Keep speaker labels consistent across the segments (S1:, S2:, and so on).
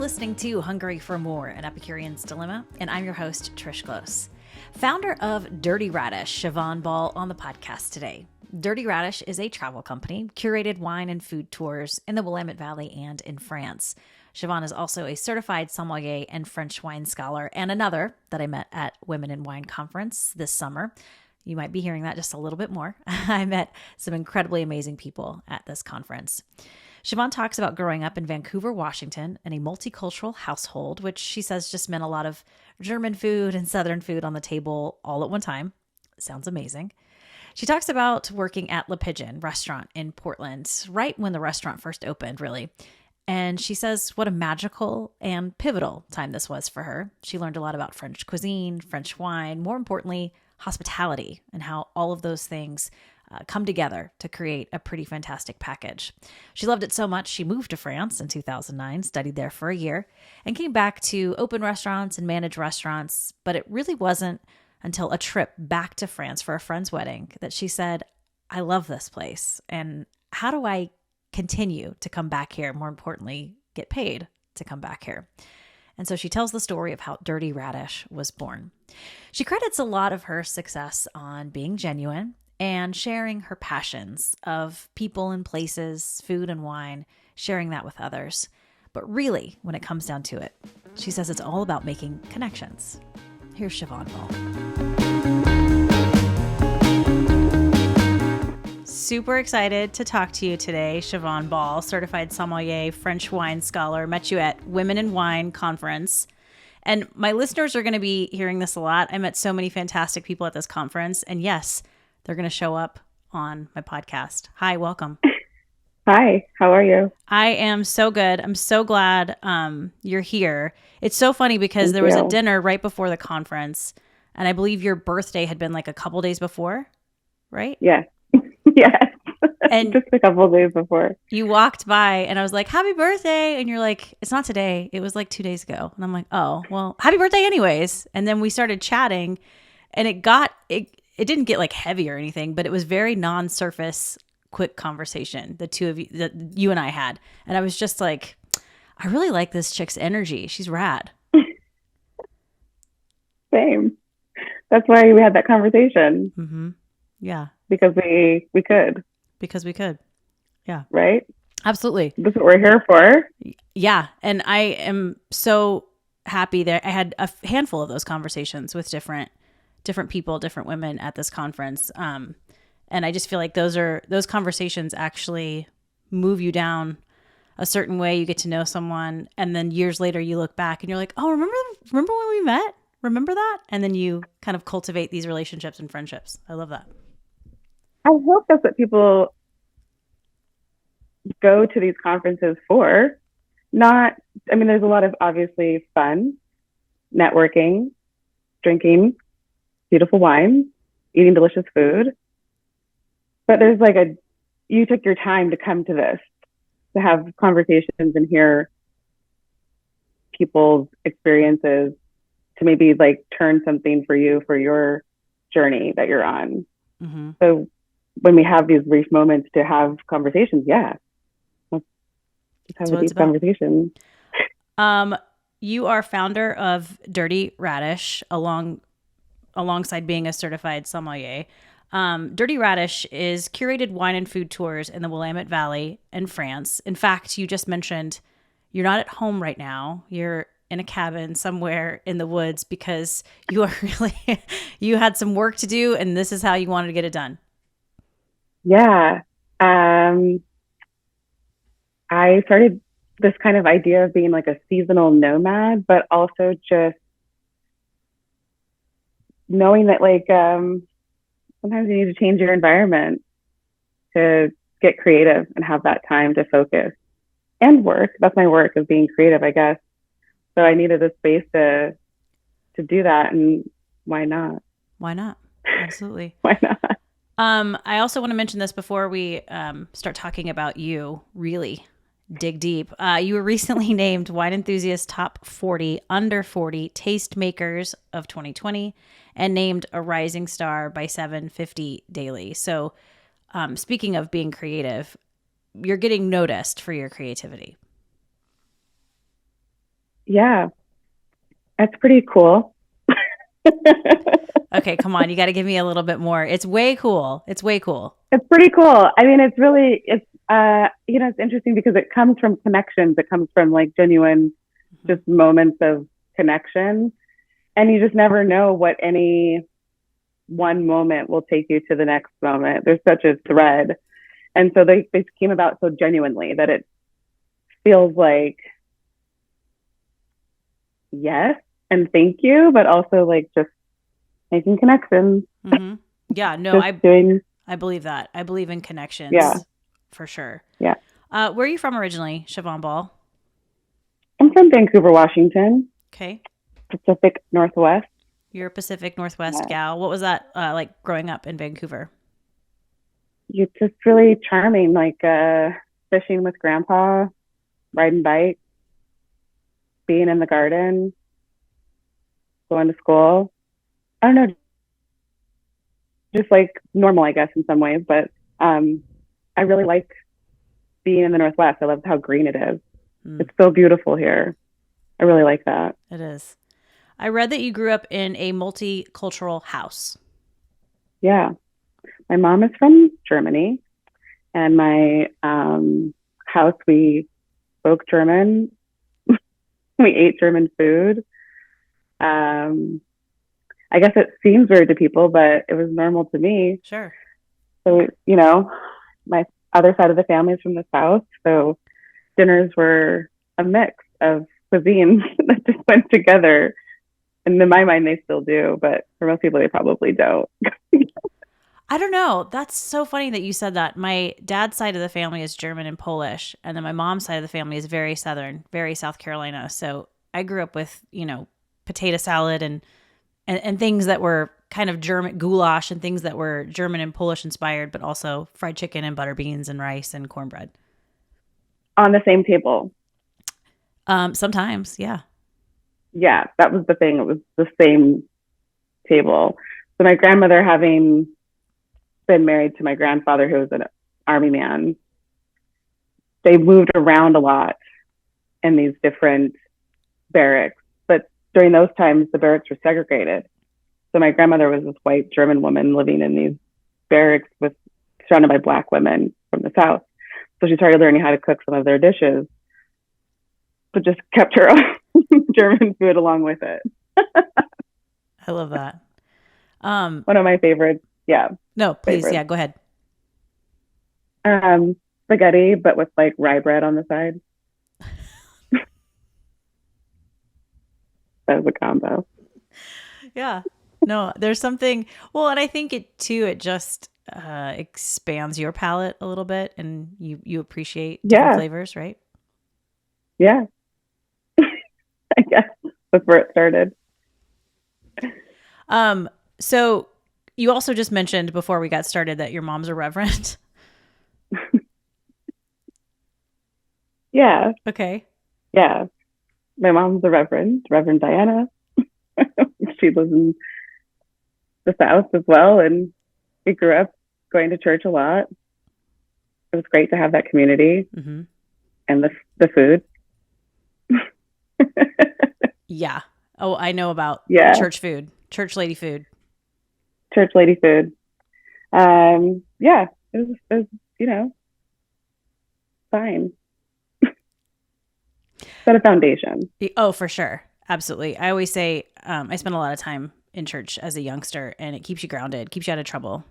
S1: listening to Hungry for More, an Epicurean's Dilemma, and I'm your host, Trish Close. Founder of Dirty Radish, Chevonne Ball on the podcast today. Dirty Radish is a travel company, curated wine and food tours in the Willamette Valley and in France. Chevonne is also a certified sommelier and French wine scholar, and another that I met at Women in Wine Conference this summer. You might be hearing that just a little bit more. I met some incredibly amazing people at this conference. Chevonne talks about growing up in Vancouver, Washington, in a multicultural household, which she says just meant a lot of German food and Southern food on the table all at one time. Sounds amazing. She talks about working at Pigeon restaurant in Portland, right when the restaurant first opened, really. And she says what a magical and pivotal time this was for her. She learned a lot about French cuisine, French wine, more importantly, hospitality, and how all of those things come together to create a pretty fantastic package. She loved it so much, she moved to France in 2009, studied there for a year, and came back to open restaurants and manage restaurants. But it really wasn't until a trip back to France for a friend's wedding that she said, I love this place. And how do I continue to come back here? More importantly, get paid to come back here. And so she tells the story of how Dirty Radish was born. She credits a lot of her success on being genuine and sharing her passions of people and places, food and wine, sharing that with others. But really, when it comes down to it, she says it's all about making connections. Here's Chevonne Ball. Super excited to talk to you today, Chevonne Ball, certified sommelier, French wine scholar. Met you at Women in Wine Conference. And my listeners are going to be hearing this a lot. I met so many fantastic people at this conference. And yes, they're going to show up on my podcast. Hi, welcome.
S2: Hi, how are you?
S1: I am so good. I'm so glad you're here. It's so funny because there was a dinner right before the conference, and I believe your birthday had been like a couple days before, right?
S2: Yes. Yes.
S1: And
S2: just a couple days before.
S1: You walked by and I was like, happy birthday. And you're like, it's not today. It was like 2 days ago. And I'm like, oh, well, happy birthday anyways. And then we started chatting and it didn't get like heavy or anything, but it was very non-surface, quick conversation, the two of you, that you and I had. And I was just like, I really like this chick's energy. She's rad.
S2: Same. That's why we had that conversation.
S1: Mm-hmm. Yeah.
S2: Because we could.
S1: Because we could. Yeah.
S2: Right?
S1: Absolutely.
S2: That's what we're here for.
S1: Yeah. And I am so happy that I had a handful of those conversations with different people, different women at this conference. And I just feel like those conversations actually move you down a certain way. You get to know someone, and then years later you look back and you're like, oh, remember when we met? Remember that? And then you kind of cultivate these relationships and friendships. I love that.
S2: I hope that's what people go to these conferences for. There's a lot of obviously fun, networking, drinking beautiful wine, eating delicious food. But there's you took your time to come to this, to have conversations and hear people's experiences, to maybe turn something for you for your journey that you're on. Mm-hmm. So when we have these brief moments to have conversations, let's have a deep conversation.
S1: You are founder of Dirty Radish alongside being a certified sommelier. Dirty Radish is curated wine and food tours in the Willamette Valley and France. In fact, you just mentioned you're not at home right now. You're in a cabin somewhere in the woods because you had some work to do, and this is how you wanted to get it done.
S2: Yeah. I started this kind of idea of being a seasonal nomad, but also just knowing that sometimes you need to change your environment to get creative and have that time to focus and work. That's my work, of being creative, I guess. So I needed a space to do that, and why not?
S1: Why not? Absolutely.
S2: Why not?
S1: I also want to mention this before we start talking about you, really dig deep. You were recently named Wine Enthusiast Top 40 Under 40 Tastemakers of 2020 and named a Rising Star by 750 Daily. So speaking of being creative, you're getting noticed for your creativity.
S2: Yeah, that's pretty cool.
S1: Okay, come on. You got to give me a little bit more. It's way cool. It's way cool.
S2: It's pretty cool. I mean, it's interesting because it comes from connections. It comes from like genuine, just moments of connection. And you just never know what any one moment will take you to the next moment. There's such a thread. And so they came about so genuinely that it feels like yes and thank you, but also like just making connections.
S1: Mm-hmm. Yeah, no, I believe that. I believe in connections.
S2: Yeah.
S1: For sure.
S2: Yeah.
S1: Where are you from originally, Chevonne Ball?
S2: I'm from Vancouver, Washington.
S1: Okay.
S2: Pacific Northwest.
S1: You're a Pacific Northwest gal. What was that like growing up in Vancouver?
S2: It's just really charming, like fishing with grandpa, riding bikes, being in the garden, going to school. I don't know, just like normal, I guess, in some ways. But I really like being in the Northwest. I love how green it is. It's so beautiful here. I really like that.
S1: It is. I read that you grew up in a multicultural house.
S2: Yeah. My mom is from Germany, and my house, we spoke German. We ate German food. I guess it seems weird to people, but it was normal to me.
S1: Sure.
S2: So, my other side of the family is from the South. So dinners were a mix of cuisines that just went together. And in my mind, they still do, but for most people, they probably don't.
S1: I don't know. That's so funny that you said that. My dad's side of the family is German and Polish, and then my mom's side of the family is very Southern, very South Carolina. So I grew up with, potato salad and things that were kind of German, goulash and things that were German and Polish inspired, but also fried chicken and butter beans and rice and cornbread.
S2: On the same table.
S1: Sometimes, yeah.
S2: Yeah, that was the thing. It was the same table. So my grandmother, having been married to my grandfather, who was an army man, they moved around a lot in these different barracks. But during those times, the barracks were segregated. So my grandmother was this white German woman living in these barracks surrounded by Black women from the South. So she started learning how to cook some of their dishes, but just kept her own German food along with it.
S1: I love that.
S2: One of my favorites. Yeah.
S1: No, please.
S2: Favorites.
S1: Yeah, go ahead.
S2: Spaghetti, but with like rye bread on the side. That was a combo.
S1: Yeah. No, there's something. Well, and I think it just expands your palate a little bit, and you appreciate different flavors, right?
S2: Yeah. I guess that's where it started.
S1: So you also just mentioned before we got started that your mom's a reverend.
S2: Yeah.
S1: Okay.
S2: Yeah. My mom's a Reverend Diana. She lives in the South as well, and we grew up going to church a lot. It was great to have that community and the food.
S1: Yeah. Oh, I know about church food, church lady food.
S2: Church lady food. Yeah, it was fine. Set a foundation.
S1: Oh, for sure. Absolutely. I always say I spent a lot of time in church as a youngster, and it keeps you grounded, keeps you out of trouble.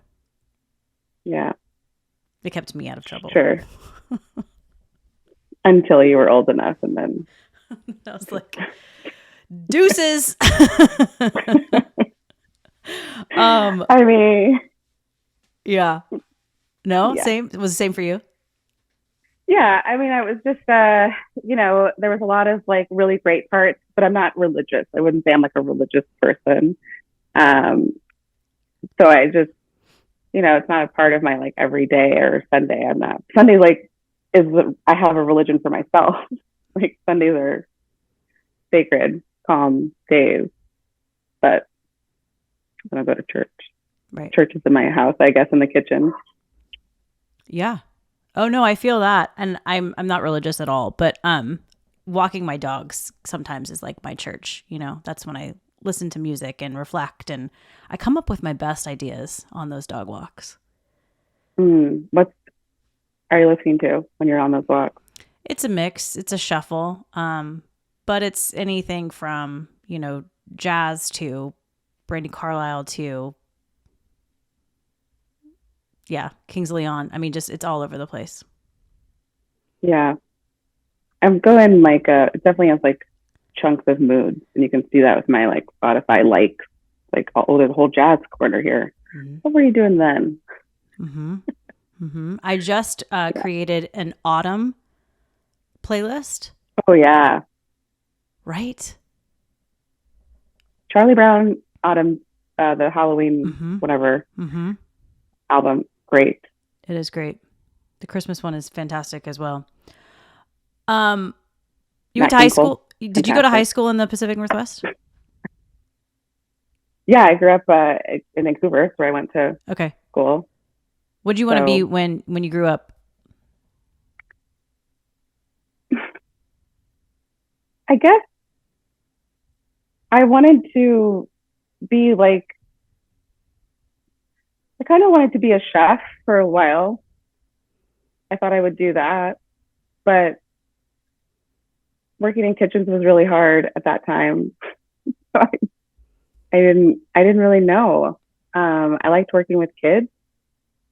S2: Yeah.
S1: It kept me out of trouble.
S2: Sure. Until you were old enough, and then
S1: I was like, deuces.
S2: I mean,
S1: yeah. No,
S2: yeah.
S1: Same. It was the same for you.
S2: Yeah, I mean, I was just, there was a lot of like really great parts, but I'm not religious. I wouldn't say I'm like a religious person. So I just, it's not a part of my like every day or Sunday. I'm not. Sunday I have a religion for myself. Like Sundays are sacred, calm days, but when I go to church,
S1: right?
S2: Church is in my house, I guess, in the kitchen.
S1: Yeah. Oh no, I feel that, and I'm not religious at all, but walking my dogs sometimes is like my church. That's when I listen to music and reflect, and I come up with my best ideas on those dog walks.
S2: What are you listening to when you're on those walks?
S1: It's a mix. It's a shuffle. But it's anything from, jazz to Brandi Carlile to, Kings of Leon. I mean, just, it's all over the place.
S2: Yeah. I'm going it definitely has like chunks of moods, and you can see that with my like Spotify like the whole jazz corner here. Mm-hmm. What were you doing then?
S1: I just created an autumn playlist.
S2: Oh yeah.
S1: Right?
S2: Charlie Brown autumn, the Halloween whatever album. Great.
S1: It is great. The Christmas one is fantastic as well. You went to high school? Did you go to high school in the Pacific Northwest?
S2: Yeah, I grew up in Vancouver, where I went to school.
S1: What did you want to be when you grew up?
S2: I guess I wanted to be I kind of wanted to be a chef for a while. I thought I would do that, but working in kitchens was really hard at that time. So I didn't really know. I liked working with kids.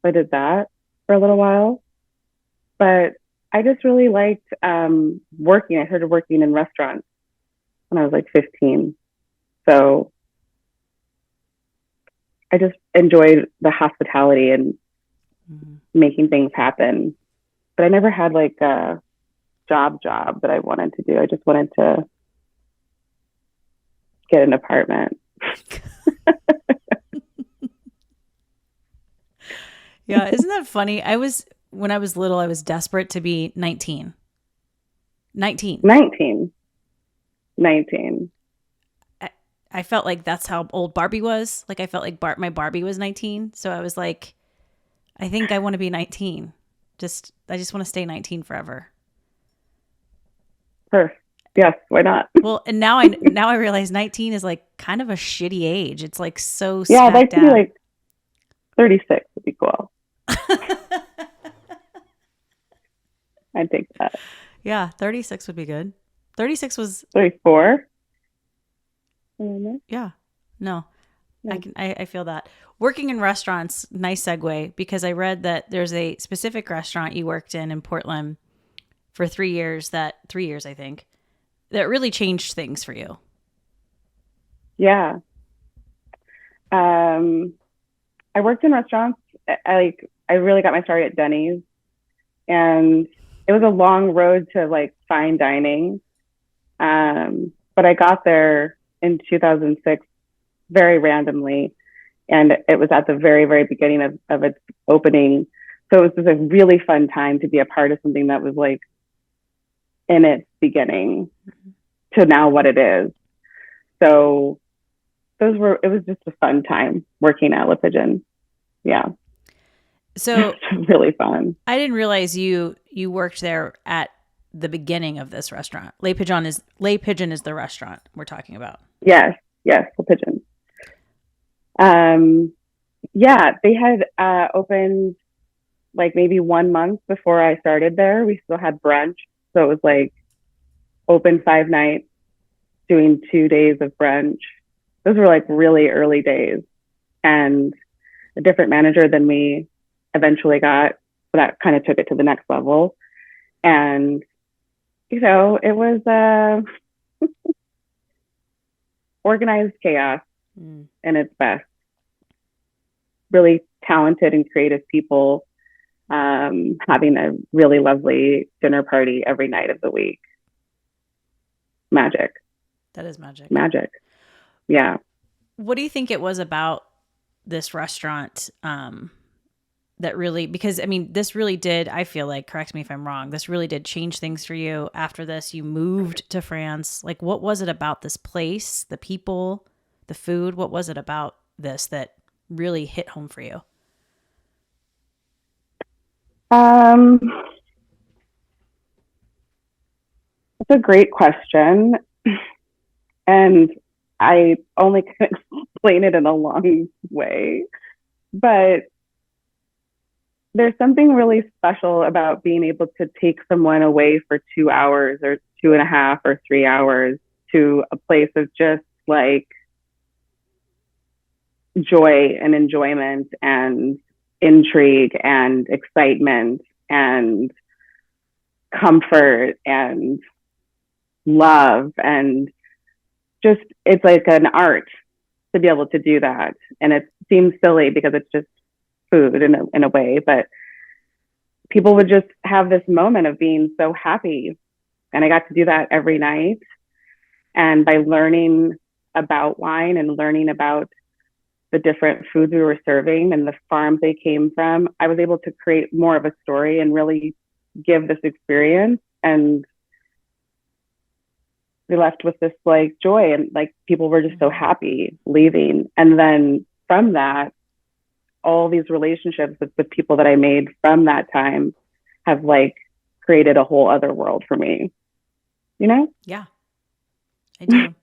S2: So I did that for a little while, but I just really liked working. I started working in restaurants when I was like 15. So I just enjoyed the hospitality and making things happen. But I never had like a job that I wanted to do. I just wanted to get an apartment.
S1: Yeah, isn't that funny? When I was little, I was desperate to be 19. 19. I felt like that's how old Barbie was. Like I felt like my Barbie was 19. So I was like, I think I want to be 19. I just want to stay 19 forever.
S2: Yes, why not?
S1: Well, and now I realize 19 is like kind of a shitty age. It's like so
S2: yeah, I'd like to be like 36 would be cool. I'd take that.
S1: Yeah, 36 would be good. 36 was
S2: 34.
S1: Yeah, no, yeah. I feel that. Working in restaurants, nice segue, because I read that there's a specific restaurant you worked in Portland for 3 years. 3 years, I think, that really changed things for you.
S2: Yeah. I worked in restaurants. I really got my start at Denny's, and it was a long road to like fine dining. But I got there in 2006 very randomly, and it was at the very, very beginning of its opening. So it was just a really fun time to be a part of something that was like in its beginning to now what it is. So it was just a fun time working at Le Pigeon. Yeah.
S1: So
S2: really fun.
S1: I didn't realize you worked there at the beginning of this restaurant. Le Pigeon is the restaurant we're talking about.
S2: Yes, Le Pigeon. Yeah, they had opened like maybe 1 month before I started there. We still had brunch, so it was like open 5 nights, doing 2 days of brunch. Those were like really early days, and a different manager than we eventually got. So that kind of took it to the next level. And, it was organized chaos in its best. Really talented and creative people having a really lovely dinner party every night of the week. Magic.
S1: That is magic.
S2: Magic. Yeah.
S1: What do you think it was about this restaurant that really, because I mean, this really did, I feel like, correct me if I'm wrong, this really did change things for you. After this, you moved to France. Like, what was it about this place, the people, the food? What was it about this that really hit home for you?
S2: That's That's a great question. And I only can explain it in a long way. But there's something really special about being able to take someone away for 2 hours or 2.5 or 3 hours to a place of just like joy and enjoyment and intrigue and excitement and comfort and love. And just, it's like an art to be able to do that. And it seems silly because it's just food in a way, but people would just have this moment of being so happy. And I got to do that every night. And by learning about wine and learning about the different foods we were serving and the farms they came from, I was able to create more of a story and really give this experience. And we left with this like joy, and like people were just so happy leaving. And then from that, all these relationships with people that I made from that time have like created a whole other world for me, you know?
S1: Yeah, I do.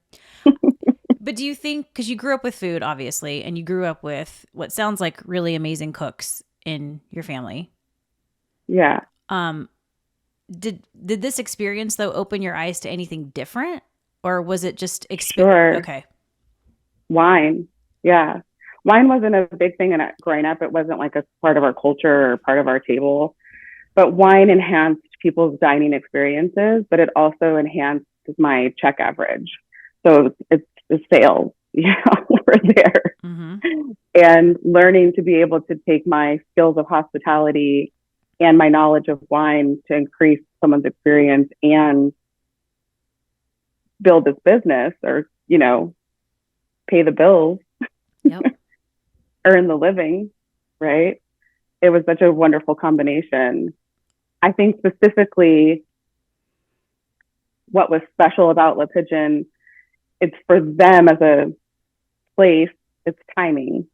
S1: But do you think, because you grew up with food, obviously, and you grew up with what sounds like really amazing cooks in your family.
S2: Yeah.
S1: Did this experience though open your eyes to anything different, or was it just
S2: Sure.
S1: Okay.
S2: Wine. Yeah. Wine wasn't a big thing growing up. It wasn't like a part of our culture or part of our table, but wine enhanced people's dining experiences, but it also enhanced my check average. So it's the sales, were there.
S1: Mm-hmm.
S2: And learning to be able to take my skills of hospitality and my knowledge of wine to increase someone's experience and build this business, or, pay the bills,
S1: yep.
S2: earn the living, right? It was such a wonderful combination. I think specifically what was special about Le Pigeon, it's for them as a place, it's timing.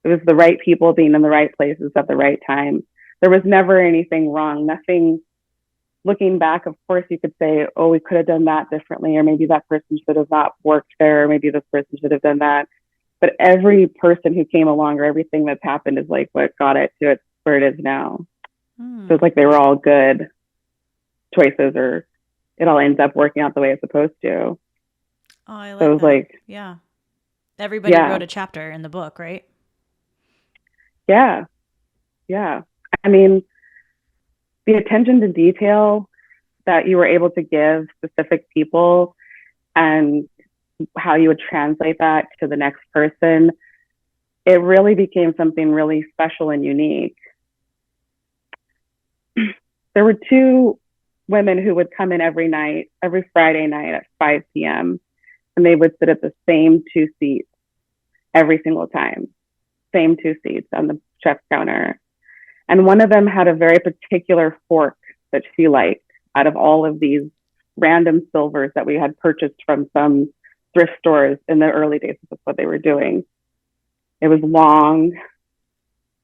S2: It was the right people being in the right places at the right time. There was never anything wrong, nothing. Looking back, of course, you could say, oh, we could have done that differently, or maybe that person should have not worked there, or maybe this person should have done that. But every person who came along, or everything that's happened, is like what got it to where it is now. So it's like they were all good choices, or it all ends up working out the way it's supposed to.
S1: Oh, I like
S2: so it was
S1: that.
S2: like,
S1: yeah. Everybody wrote a chapter in the book, right?
S2: Yeah. Yeah. I mean, the attention to detail that you were able to give specific people and how you would translate that to the next person, it really became something really special and unique. There were two women who would come in every Friday night at 5 p.m. and they would sit at the same two seats every single time, same two seats on the chef's counter. And one of them had a very particular fork that she liked out of all of these random silvers that we had purchased from some thrift stores in the early days. That's what they were doing. It was long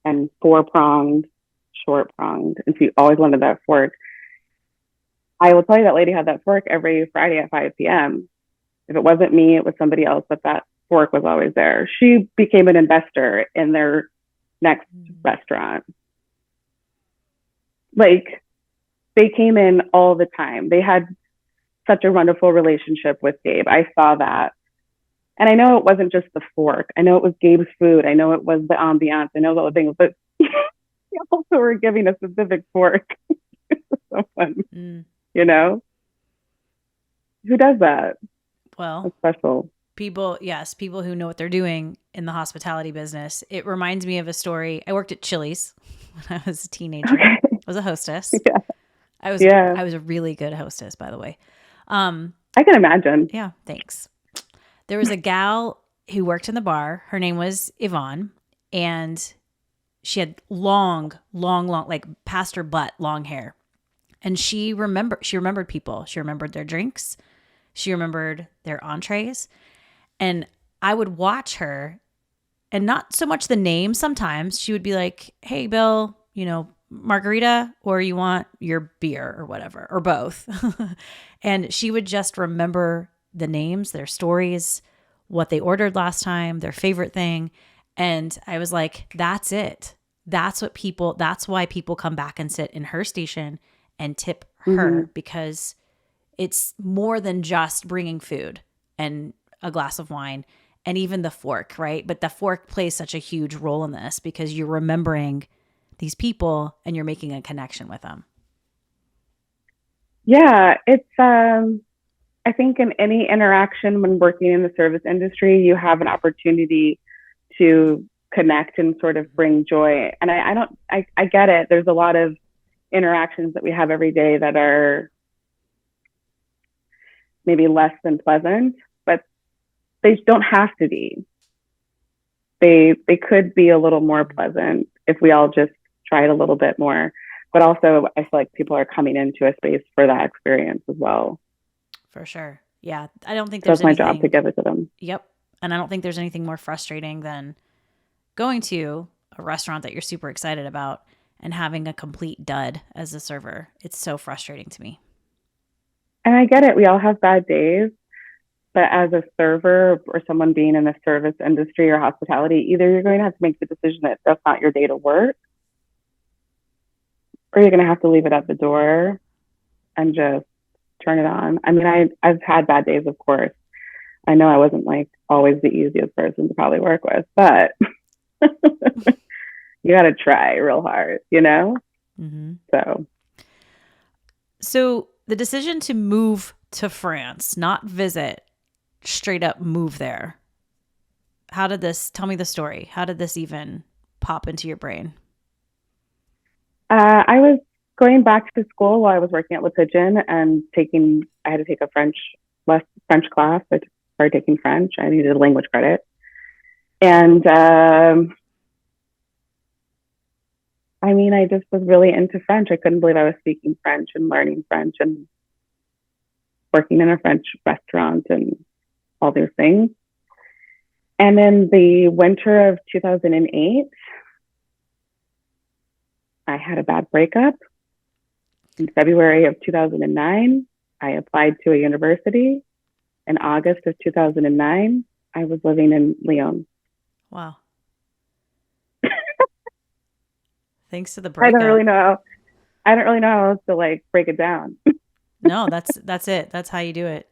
S2: and four-pronged, short-pronged, and she always wanted that fork. I will tell you, that lady had that fork every Friday at 5 p.m. If it wasn't me, it was somebody else, but that fork was always there. She became an investor in their next restaurant. Like, they came in all the time. They had such a wonderful relationship with Gabe. I saw that. And I know it wasn't just the fork. I know it was Gabe's food. I know it was the ambiance. I know all the things, but they also were giving a specific fork to someone, Who does that?
S1: Well,
S2: that's special.
S1: People who know what they're doing in the hospitality business. It reminds me of a story. I worked at Chili's when I was a teenager. I was a hostess.
S2: Yeah.
S1: I was a really good hostess, by the way.
S2: I can imagine.
S1: Yeah, thanks. There was a gal who worked in the bar. Her name was Yvonne, and she had long, like past her butt, long hair. And she remembered people. She remembered their drinks. She remembered their entrees. And I would watch her, and not so much the name. Sometimes she would be like, hey, Bill, margarita or you want your beer or whatever, or both. And she would just remember the names, their stories, what they ordered last time, their favorite thing. And I was like, that's it. That's why people come back and sit in her station and tip her, because it's more than just bringing food and a glass of wine and even the fork, right? But the fork plays such a huge role in this because you're remembering these people and you're making a connection with them.
S2: Yeah, it's I think in any interaction when working in the service industry, you have an opportunity to connect and sort of bring joy. And I get it. There's a lot of interactions that we have every day that are maybe less than pleasant, but they don't have to be. They could be a little more pleasant if we all just tried a little bit more. But also, I feel like people are coming into a space for that experience as well.
S1: For sure. Yeah. I don't think
S2: there's anything. That's my job to give it to them.
S1: Yep. And I don't think there's anything more frustrating than going to a restaurant that you're super excited about and having a complete dud as a server. It's so frustrating to me.
S2: And I get it. We all have bad days. But as a server or someone being in the service industry or hospitality, either you're going to have to make the decision that that's not your day to work, or you're going to have to leave it at the door and just turn it on. I mean, I've had bad days, of course. I know I wasn't like always the easiest person to probably work with, but you got to try real hard, you know?
S1: Mm-hmm. So the decision to move to France, not visit, straight up move there. Tell me the story. How did this even pop into your brain?
S2: I was going back to school while I was working at Pigeon and I had to take a French class. I started taking French. I needed a language credit. And I mean, I just was really into French. I couldn't believe I was speaking French and learning French and working in a French restaurant and all those things. And in the winter of 2008, I had a bad breakup. In February of 2009, I applied to a university. In August of 2009, I was living in Lyon.
S1: Wow. Thanks to the breakup.
S2: I don't really know how else to like break it down.
S1: No, that's it. That's how you do it.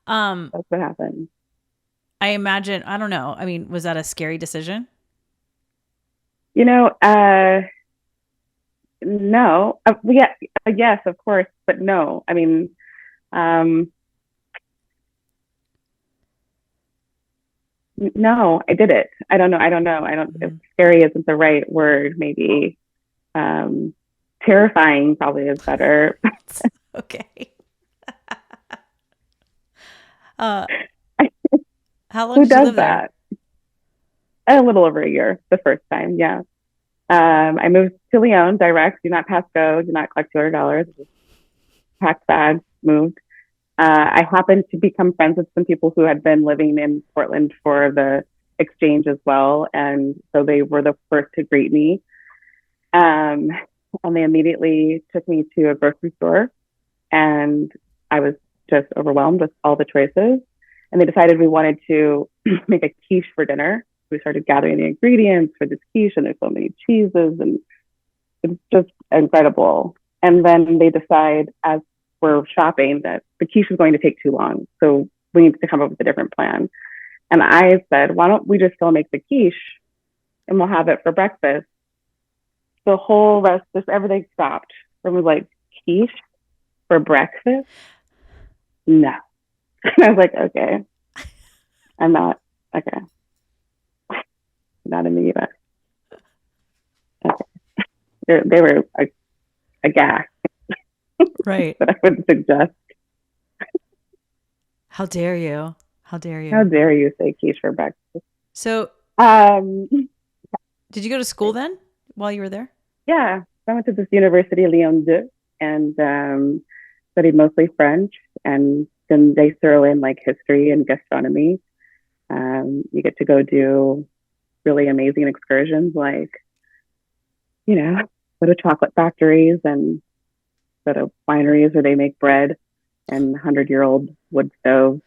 S2: That's what happened.
S1: I imagine, I don't know. I mean, was that a scary decision?
S2: You know, no. Yes, of course, but no. I mean, no, I did it. I don't know. If scary isn't the right word, maybe. Terrifying probably is better.
S1: Okay. How long
S2: Who
S1: did you
S2: does
S1: live
S2: that?
S1: there?
S2: A little over a year, the first time, yeah. I moved to Lyon direct, do not pass go, do not collect $200, just packed bags, moved. I happened to become friends with some people who had been living in Portland for the exchange as well. And so they were the first to greet me. And they immediately took me to a grocery store, and I was just overwhelmed with all the choices. And they decided we wanted to make a quiche for dinner. We started gathering the ingredients for this quiche, and there's so many cheeses, and it's just incredible. And then they decide, as we're shopping, that the quiche is going to take too long, so we need to come up with a different plan. And I said, why don't we just still make the quiche, and we'll have it for breakfast. The whole rest, just everything stopped. And was like, quiche for breakfast? No. And I was like, okay, I'm not, okay. Not in the US. Okay. They were aghast.
S1: Right.
S2: But I would suggest.
S1: How dare you? How dare you?
S2: How dare you say quiche for breakfast?
S1: So, did you go to school then while you were there?
S2: Yeah. I went to this university, Lyon 2, and studied mostly French. And then they throw in like history and gastronomy. You get to go do really amazing excursions, like, you know, go to chocolate factories and go to wineries where they make bread and 100-year-old wood stoves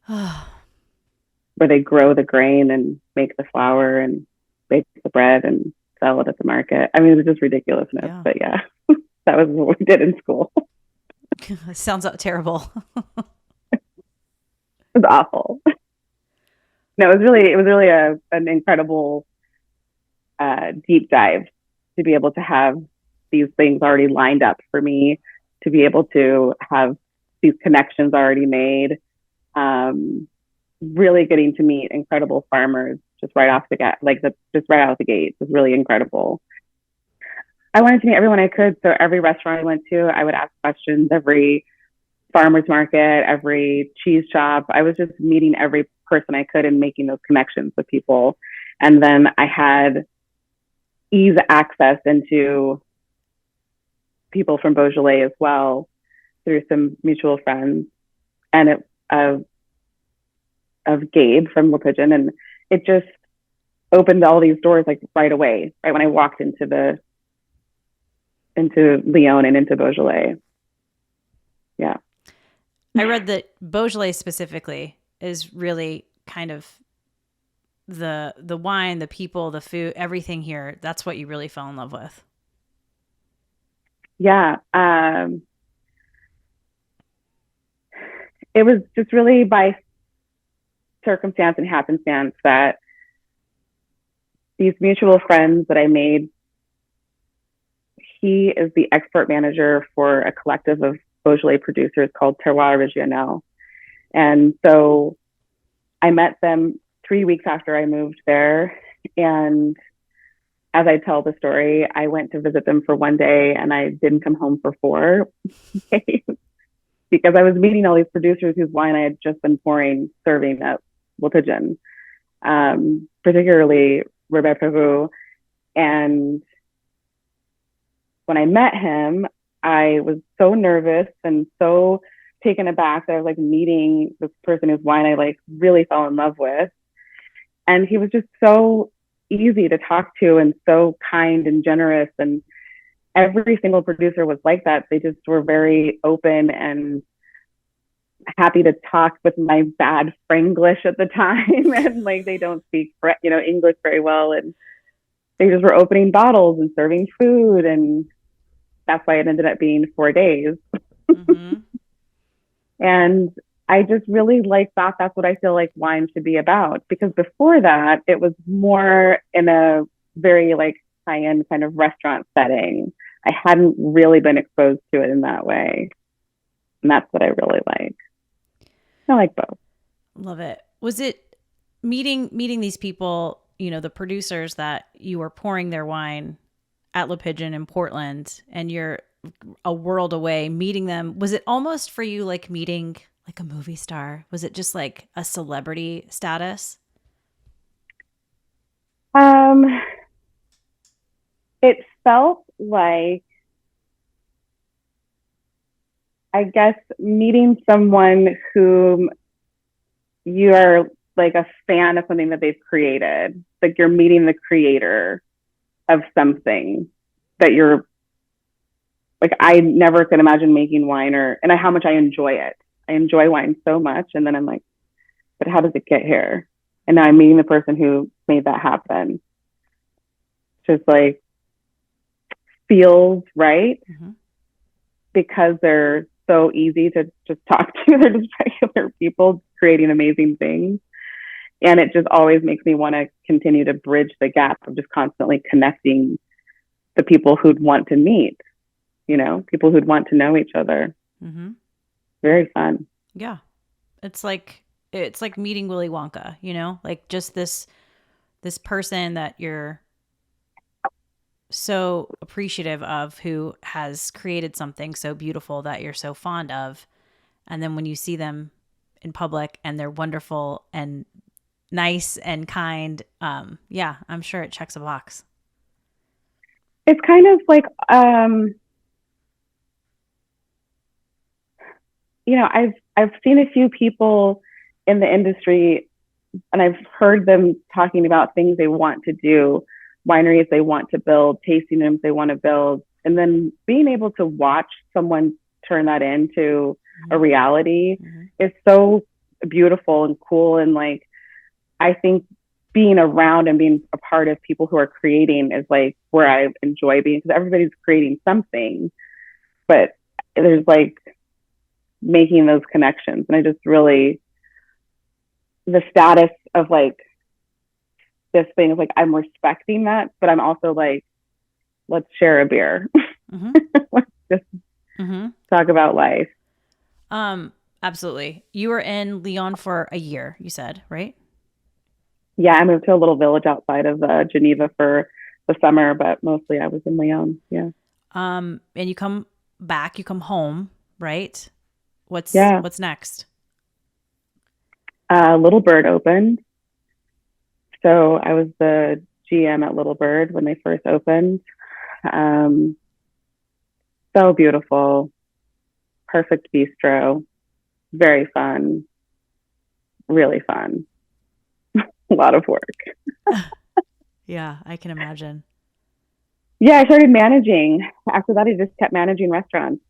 S2: where they grow the grain and make the flour and bake the bread and sell it at the market. I mean, it was just ridiculousness,
S1: Yeah.
S2: but yeah, that was what we did in school.
S1: Sounds terrible.
S2: It was awful. No, it was really an incredible deep dive to be able to have these things already lined up for me, to be able to have these connections already made. Really getting to meet incredible farmers just right off the gate, just right out the gate was really incredible. I wanted to meet everyone I could. So every restaurant I went to, I would ask questions. Every farmer's market, every cheese shop, I was just meeting every person I could and making those connections with people. And then I had ease access into people from Beaujolais as well through some mutual friends and of Gabe from Le Pigeon. And it just opened all these doors like right away, right when I walked into Lyon and into Beaujolais. Yeah.
S1: I read that Beaujolais specifically is really kind of the wine, the people, the food, everything here. That's what you really fell in love with.
S2: Yeah. It was just really by circumstance and happenstance that these mutual friends that I made, he is the export manager for a collective of Beaujolais producers called Terroir Regional. And so I met them 3 weeks after I moved there. And as I tell the story, I went to visit them for one day and I didn't come home for 4 days because I was meeting all these producers whose wine I had just been serving at Le Pigeon, particularly Robert Peru. And when I met him, I was so nervous and so taken aback that I was like meeting this person whose wine I like really fell in love with. And he was just so easy to talk to and so kind and generous. And every single producer was like that. They just were very open and happy to talk with my bad Franglish at the time. And like, they don't speak, English very well. And they just were opening bottles and serving food. And that's why it ended up being 4 days. Mm-hmm. And I just really thought that's what I feel like wine should be about. Because before that, it was more in a very high-end kind of restaurant setting. I hadn't really been exposed to it in that way. And that's what I really like. I like both.
S1: Love it. Was it meeting these people, the producers that you were pouring their wine at Le Pigeon in Portland, and you're a world away meeting them? Was it almost for you like meeting like a movie star? Was it just like a celebrity status?
S2: It felt like, I guess, meeting someone whom you are like a fan of something that they've created. Like you're meeting the creator of something that you're like, I never could imagine making wine and how much I enjoy it. I enjoy wine so much. And then I'm like, but how does it get here? And now I'm meeting the person who made that happen. Just like feels right. Mm-hmm. Because they're so easy to just talk to. They're just regular people creating amazing things. And it just always makes me want to continue to bridge the gap of just constantly connecting the people who'd want to meet, people who'd want to know each other. Mm-hmm. Very fun.
S1: Yeah. It's like meeting Willy Wonka, like just this person that you're so appreciative of, who has created something so beautiful that you're so fond of. And then when you see them in public and they're wonderful and nice and kind, yeah, I'm sure it checks a box.
S2: It's kind of like, I've seen a few people in the industry and I've heard them talking about things they want to do wineries they want to build, tasting rooms they want to build, and then being able to watch someone turn that into a reality is so beautiful and cool. And like, I think being around and being a part of people who are creating is like where I enjoy being, because everybody's creating something, but there's like making those connections. And I just really, the status of like this thing is like, I'm respecting that, but I'm also like, let's share a beer. Let's just talk about life.
S1: Absolutely. You were in Lyon for a year, you said, right?
S2: Yeah, I moved to a little village outside of Geneva for the summer, but mostly I was in Lyon. Yeah.
S1: And you come back, you come home, right? What's next?
S2: Little Bird opened. So I was the GM at Little Bird when they first opened. So beautiful, perfect bistro, very fun, really fun. A lot of work.
S1: Yeah, I can imagine.
S2: Yeah, I started managing. After that, I just kept managing restaurants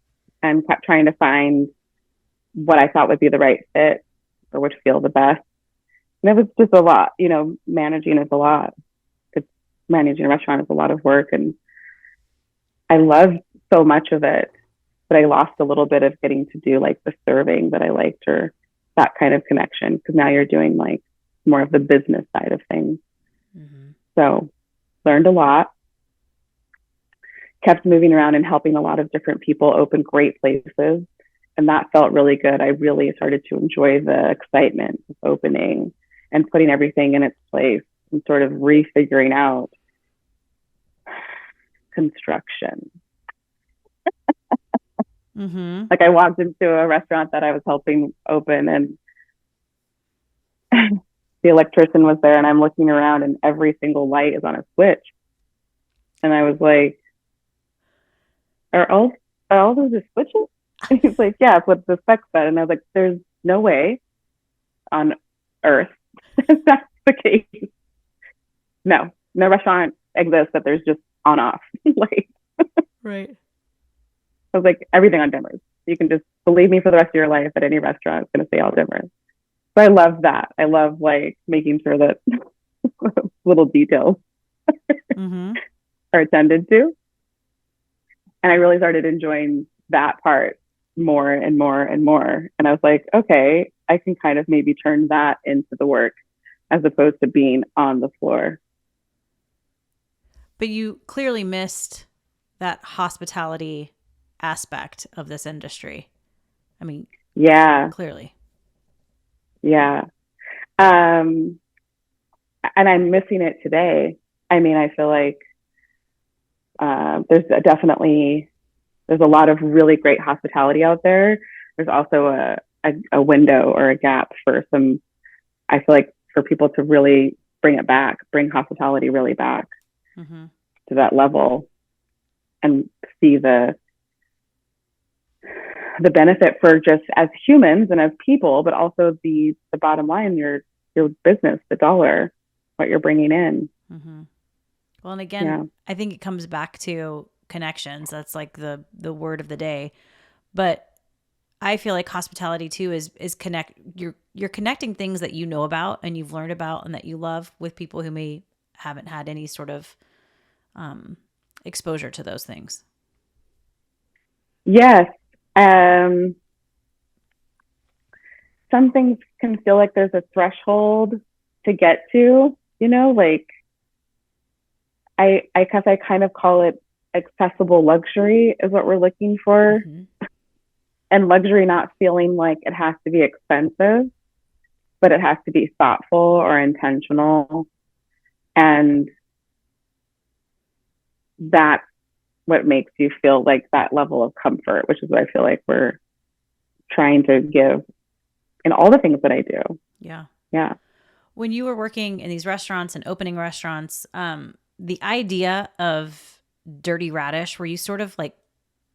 S2: and kept trying to find what I thought would be the right fit or would feel the best. And it was just a lot, you know, managing is a lot. Because managing a restaurant is a lot of work. And I loved so much of it, but I lost a little bit of getting to do like the serving that I liked, or that kind of connection. Because now you're doing like more of the business side of things. So learned a lot, kept moving around and helping a lot of different people open great places. And that felt really good. I really started to enjoy the excitement of opening and putting everything in its place and sort of refiguring out construction. Like I walked into a restaurant that I was helping open, and the electrician was there, and I'm looking around and every single light is on a switch. And I was like, are all those just switches? And he's like, yeah, it's what the spec said. And I was like, there's no way on earth that's the case. No restaurant exists that there's just on off. Like,
S1: right.
S2: I was like, everything on dimmers. You can just believe me for the rest of your life at any restaurant, it's going to say all dimmers. So I love that. I love like making sure that little details are attended to. And I really started enjoying that part more and more and more. And I was like, okay, I can kind of maybe turn that into the work as opposed to being on the floor.
S1: But you clearly missed that hospitality aspect of this industry. I mean,
S2: yeah,
S1: clearly.
S2: Yeah. And I'm missing it today. I mean, I feel like there's a lot of really great hospitality out there. There's also a window or a gap for some, I feel like, for people to really bring hospitality really back to that level and see the benefit for just as humans and as people, but also the bottom line, your business, the dollar, what you're bringing in.
S1: Well, and again, I think it comes back to connections. That's like the word of the day. But I feel like hospitality too is you're connecting things that you know about and you've learned about and that you love with people who haven't had any sort of exposure to those things.
S2: Yes. Some things can feel like there's a threshold to get to, you know, like I kind of call it accessible luxury is what we're looking for. And luxury not feeling like it has to be expensive, but it has to be thoughtful or intentional. And that's what makes you feel like that level of comfort, which is what I feel like we're trying to give in all the things that I do. Yeah.
S1: When you were working in these restaurants and opening restaurants, the idea of Dirty Radish, were you sort of like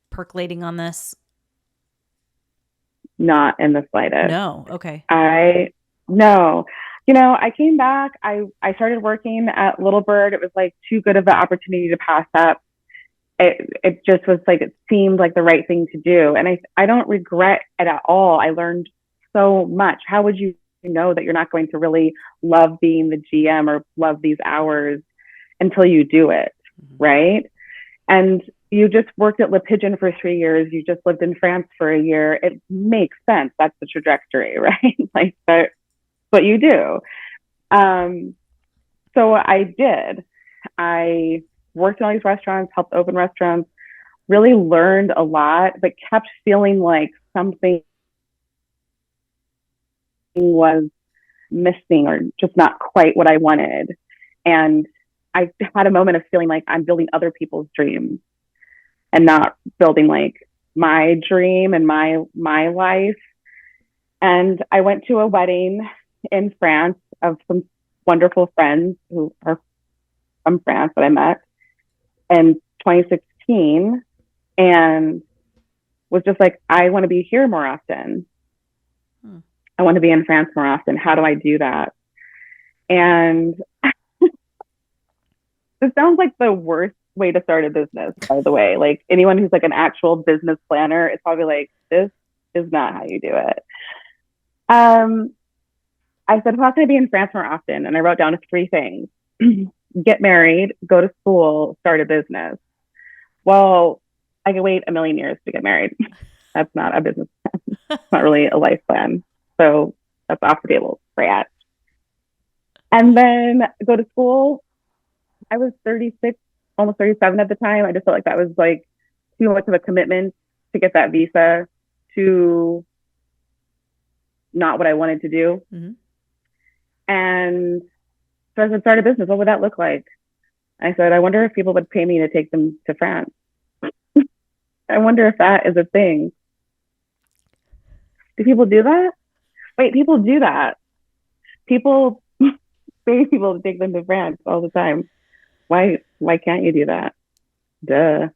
S1: percolating on this?
S2: Not in the slightest.
S1: No. Okay.
S2: No. I came back. I started working at Little Bird. It was like too good of an opportunity to pass up. It just was like, it seemed like the right thing to do. And I don't regret it at all. I learned so much. How would you know that you're not going to really love being the GM or love these hours until you do it? Mm-hmm. Right. And you just worked at Le Pigeon for 3 years. You just lived in France for a year. It makes sense. That's the trajectory, right? Like that's what you do. So I did. I worked in all these restaurants, helped open restaurants, really learned a lot, but kept feeling like something was missing or just not quite what I wanted. And I had a moment of feeling like I'm building other people's dreams and not building like my dream and my life. And I went to a wedding in France of some wonderful friends who are from France that I met in 2016, and was just like, I want to be here more often. I want to be in France more often. How do I do that? And this sounds like the worst way to start a business, by the way. Like anyone who's like an actual business planner is probably like, this is not how you do it. I said, how can I be in France more often? And I wrote down 3 things. Get married, go to school, start a business. Well, I could wait a million years to get married. That's not a business plan. It's not really a life plan. So that's off the table. Right. And then go to school. I was 36, almost 37 at the time. I just felt like that was like too much of a commitment to get that visa to not what I wanted to do. Mm-hmm. And so I said, start a business. What would that look like? I said, I wonder if people would pay me to take them to France. I wonder if that is a thing. Do people do that? Wait, people do that. People pay people to take them to France all the time. Why can't you do that? Duh.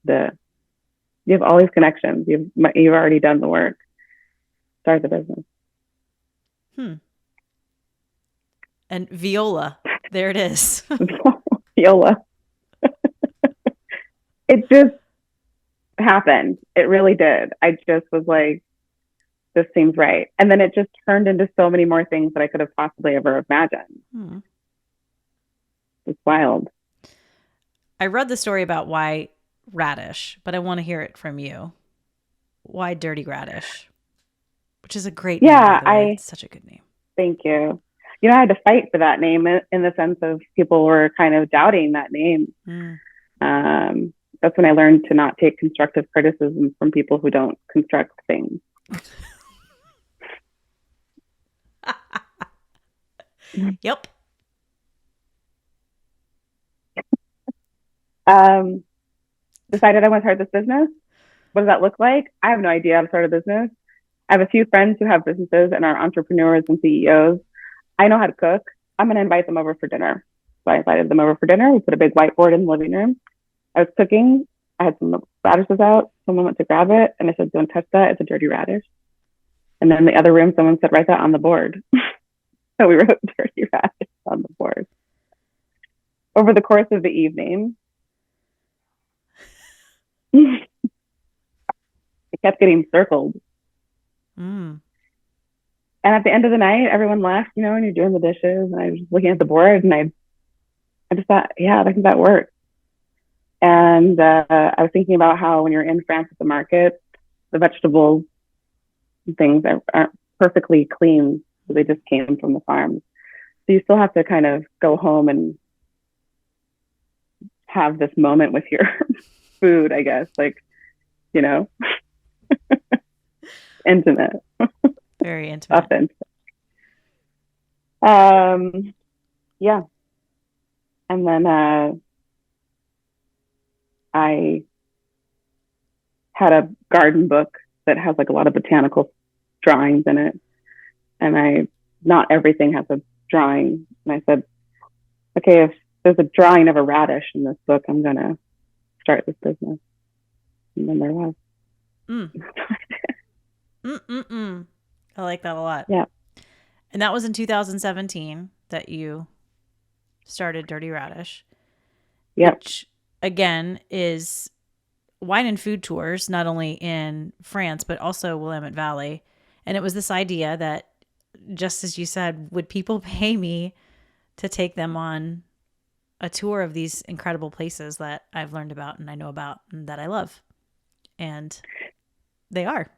S2: You have all these connections. You've already done the work. Start the business.
S1: And viola, there it is.
S2: Viola. It just happened. It really did. I just was like, this seems right. And then it just turned into so many more things that I could have possibly ever imagined. It's wild.
S1: I read the story about why radish, but I want to hear it from you. Why Dirty Radish? Which is a great name. It's such a good name.
S2: Thank you. I had to fight for that name in the sense of people were kind of doubting that name. That's when I learned to not take constructive criticism from people who don't construct things.
S1: Yep.
S2: Decided I want to start this business. What does that look like? I have no idea how to start a business. I have a few friends who have businesses and are entrepreneurs and CEOs. I know how to cook. I'm going to invite them over for dinner. So I invited them over for dinner. We put a big whiteboard in the living room. I was cooking. I had some radishes out. Someone went to grab it. And I said, don't touch that. It's a dirty radish. And then in the other room, someone said, write that on the board. So we wrote dirty radish on the board. Over the course of the evening, it kept getting circled. And at the end of the night, everyone left, and you're doing the dishes. And I was looking at the board and I just thought, yeah, I think that works. And I was thinking about how when you're in France at the market, the vegetables and things aren't perfectly clean. So they just came from the farm. So you still have to kind of go home and have this moment with your food, I guess, like, intimate.
S1: Very intimate.
S2: Authentic. Yeah. And then I had a garden book that has like a lot of botanical drawings in it. And not everything has a drawing. And I said, okay, if there's a drawing of a radish in this book, I'm going to start this business. And then there was.
S1: I like that a lot.
S2: Yeah.
S1: And that was in 2017 that you started Dirty Radish,
S2: Yep.
S1: which again is wine and food tours, not only in France, but also Willamette Valley. And it was this idea that, just as you said, would people pay me to take them on a tour of these incredible places that I've learned about and I know about and that I love? And they are.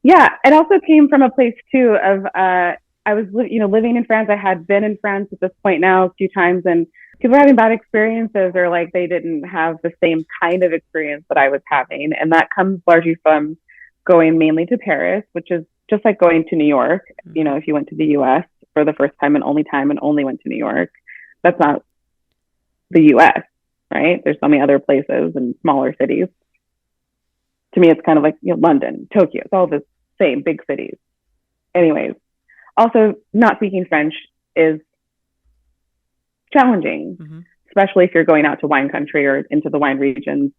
S2: Yeah. It also came from a place too of, I was, living in France. I had been in France at this point now a few times, and people were having bad experiences, or like they didn't have the same kind of experience that I was having. And that comes largely from going mainly to Paris, which is just like going to New York. If you went to the US for the first time and only went to New York, that's not the US, right? There's so many other places and smaller cities. To me, it's kind of like London, Tokyo. It's all the same big cities. Anyways, also not speaking French is challenging, especially if you're going out to wine country or into the wine regions.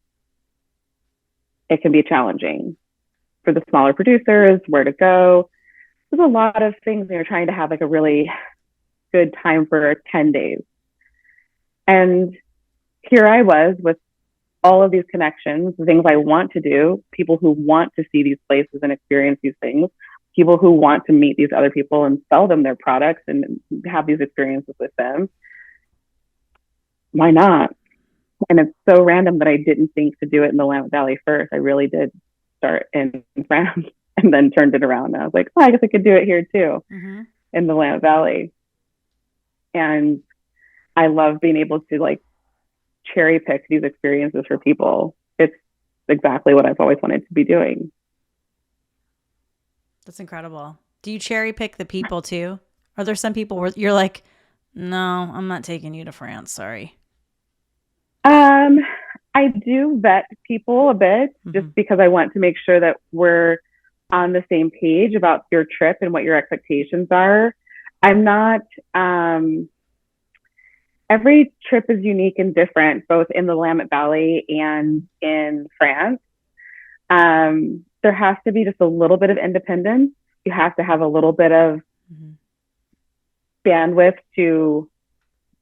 S2: It can be challenging for the smaller producers, where to go. There's a lot of things when you're trying to have like a really good time for 10 days. And here I was with all of these connections, the things I want to do, people who want to see these places and experience these things, people who want to meet these other people and sell them their products and have these experiences with them. Why not? And it's so random that I didn't think to do it in the Willamette Valley first. I really did start in France and then turned it around. And I was like, I guess I could do it here too, in the Willamette Valley. And I love being able to like cherry pick these experiences for people. It's exactly what I've always wanted to be doing.
S1: That's incredible. Do you cherry pick the people too? Are there some people where you're like, no, I'm not taking you to France, sorry?
S2: I do vet people a bit, just because I want to make sure that we're on the same page about your trip and what your expectations are. I'm not, every trip is unique and different, both in the Willamette Valley and in France. There has to be just a little bit of independence. You have to have a little bit of bandwidth to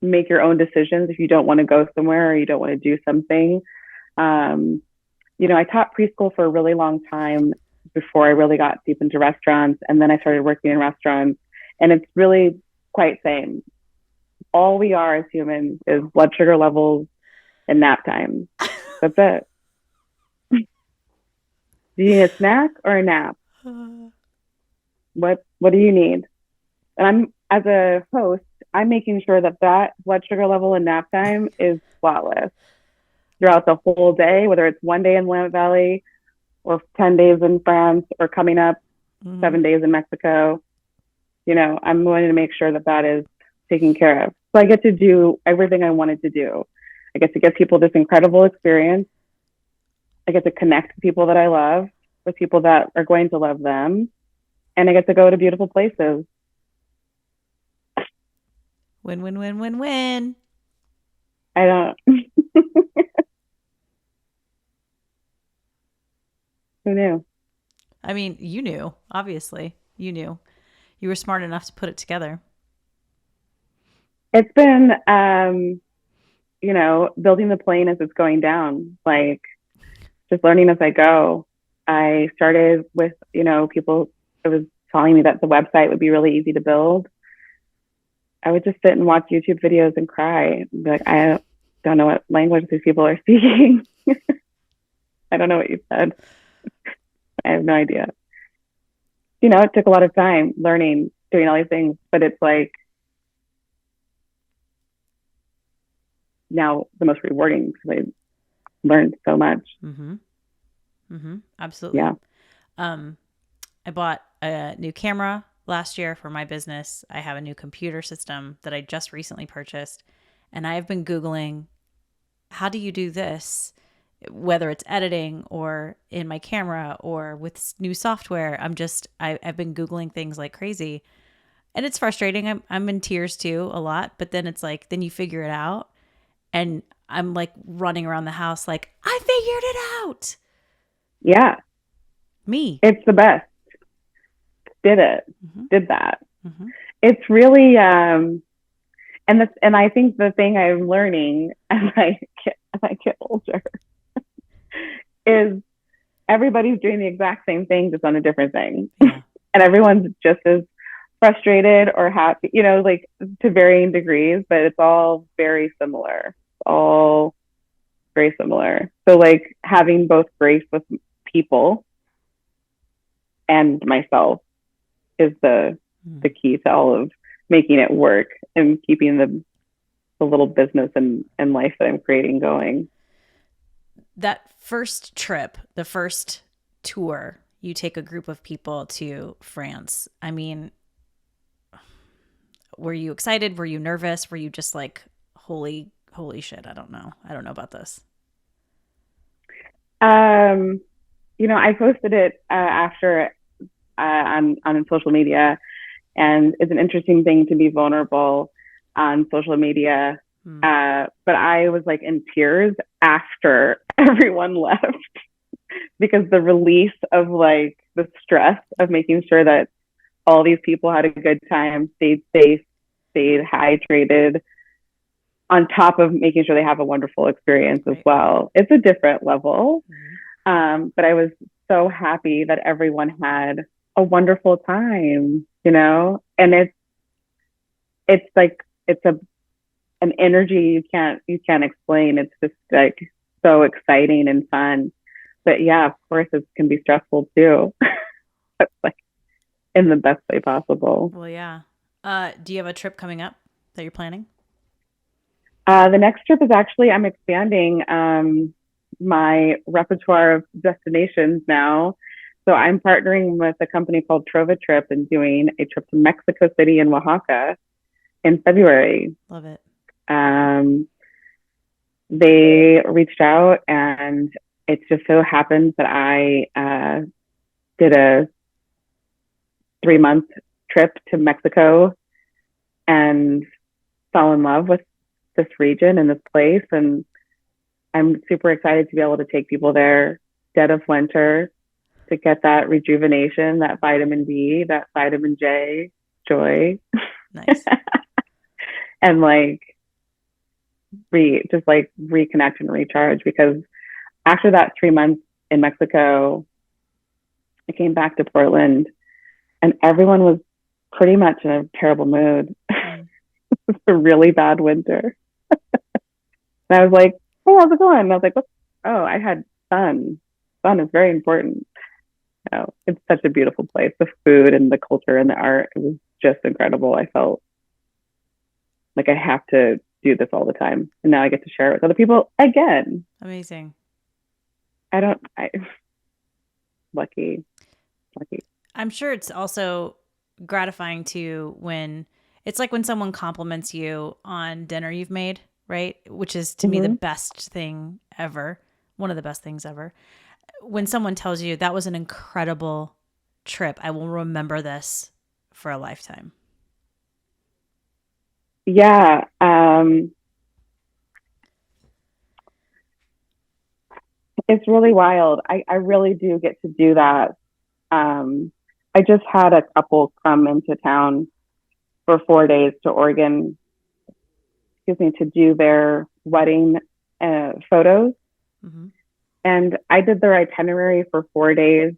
S2: make your own decisions if you don't want to go somewhere or you don't want to do something. I taught preschool for a really long time before I really got deep into restaurants. And then I started working in restaurants, and it's really quite same. All we are as humans is blood sugar levels and nap time. That's it. Do you need a snack or a nap? What do you need? And as a host, I'm making sure that blood sugar level and nap time is flawless throughout the whole day, whether it's one day in Willamette Valley or 10 days in France or coming up 7 days in Mexico. I'm going to make sure that is taken care of. So I get to do everything I wanted to do. I get to give people this incredible experience. I get to connect with people that I love with people that are going to love them. And I get to go to beautiful places.
S1: Win, win, win, win, win.
S2: I don't. Who knew?
S1: I mean, you knew, obviously. You knew. You were smart enough to put it together.
S2: It's been, building the plane as it's going down, like just learning as I go. I started with, people, it was telling me that the website would be really easy to build. I would just sit and watch YouTube videos and cry. Be like, I don't know what language these people are speaking. I don't know what you said. I have no idea. It took a lot of time learning, doing all these things, but it's like now the most rewarding because I learned so much.
S1: Absolutely.
S2: Yeah.
S1: I bought a new camera last year for my business. I have a new computer system that I just recently purchased, and I have been Googling, how do you do this? Whether it's editing or in my camera or with new software, I've been Googling things like crazy, and it's frustrating. I'm in tears too a lot, but then it's like, then you figure it out, and I'm like running around the house like, I figured it out.
S2: Yeah.
S1: Me.
S2: It's the best. Did it. Did that.
S1: Mm-hmm.
S2: It's really, and I think the thing I'm learning as I get older is everybody's doing the exact same thing, just on a different thing.
S1: Yeah.
S2: And everyone's just as frustrated or happy, like to varying degrees, but it's all very similar. It's all very similar. So like having both grace with people and myself is the key to all of making it work and keeping the little business and life that I'm creating going.
S1: That first trip, the first tour, you take a group of people to France. I mean, were you excited? Were you nervous? Were you just like, holy shit, I don't know about this?
S2: I posted it after on social media, and it's an interesting thing to be vulnerable on social media. But I was like in tears after everyone left because the release of like the stress of making sure that all these people had a good time, stayed safe, stayed hydrated, on top of making sure they have a wonderful experience as well. It's a different level. But I was so happy that everyone had a wonderful time, and it's like, it's an energy you can't explain. It's just like so exciting and fun. But yeah, of course it can be stressful too. But like in the best way possible.
S1: Well, yeah. Do you have a trip coming up that you're planning?
S2: The next trip is actually, I'm expanding my repertoire of destinations now. So I'm partnering with a company called Trova Trip and doing a trip to Mexico City and Oaxaca in February.
S1: Love it.
S2: They reached out, and it just so happens that I did a 3-month trip to Mexico and fell in love with this region and this place. And I'm super excited to be able to take people there dead of winter to get that rejuvenation, that vitamin D, that vitamin J, joy.
S1: Nice.
S2: And like just like reconnect and recharge, because after that 3 months in Mexico, I came back to Portland and everyone was pretty much in a terrible mood. It's a really bad winter. And I was like, "Oh, how's it going?" And I was like, "Oh, I had sun. Sun is very important." It's such a beautiful place. The food and the culture and the art, it was just incredible. I felt like I have to do this all the time. And now I get to share it with other people again.
S1: Amazing.
S2: Lucky.
S1: I'm sure it's also gratifying too when it's like when someone compliments you on dinner you've made, right? Which is to me the best thing ever. One of the best things ever. When someone tells you that was an incredible trip, I will remember this for a lifetime.
S2: Yeah. It's really wild. I really do get to do that. I just had a couple come into town for 4 days to Oregon, to do their wedding photos.
S1: Mm-hmm.
S2: And I did their itinerary for 4 days.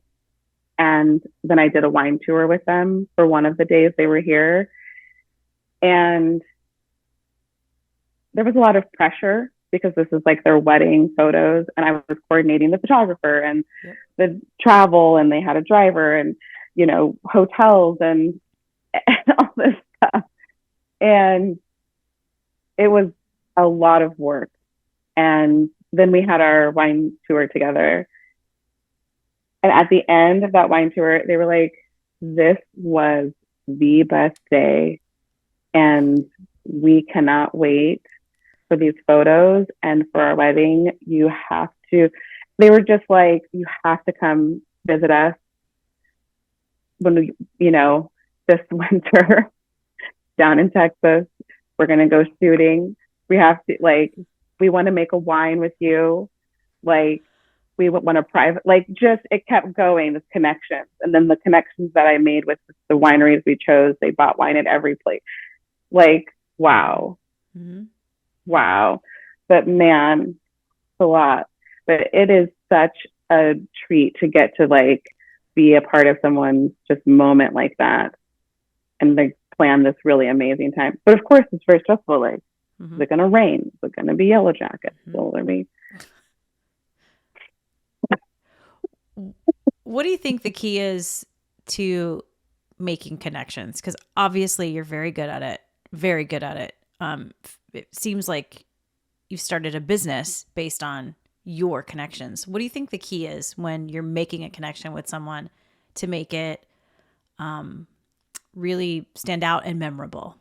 S2: And then I did a wine tour with them for one of the days they were here. And there was a lot of pressure because this is like their wedding photos. And I was coordinating the photographer and the travel, and they had a driver and, hotels and all this stuff. And it was a lot of work. And then we had our wine tour together. And at the end of that wine tour, they were like, "This was the best day. And we cannot wait for these photos and for our wedding. You have to," they were just like, "You have to come visit us when we, this winter down in Texas. We're going to go shooting. We have to, like, we want to make a wine with you. Like, we went a private, like just it kept going, this connections. And then the connections that I made with the wineries we chose, they bought wine at every place. Like, wow.
S1: Mm-hmm.
S2: Wow. But man, it's a lot. But it is such a treat to get to like be a part of someone's just moment like that and like plan this really amazing time. But of course, it's very stressful. Like, is it going to rain? Is it going to be yellow jackets? Will there be?
S1: What do you think the key is to making connections? Because obviously you're very good at it. Very good at it. It seems like you've started a business based on your connections. What do you think the key is when you're making a connection with someone to make it really stand out and memorable?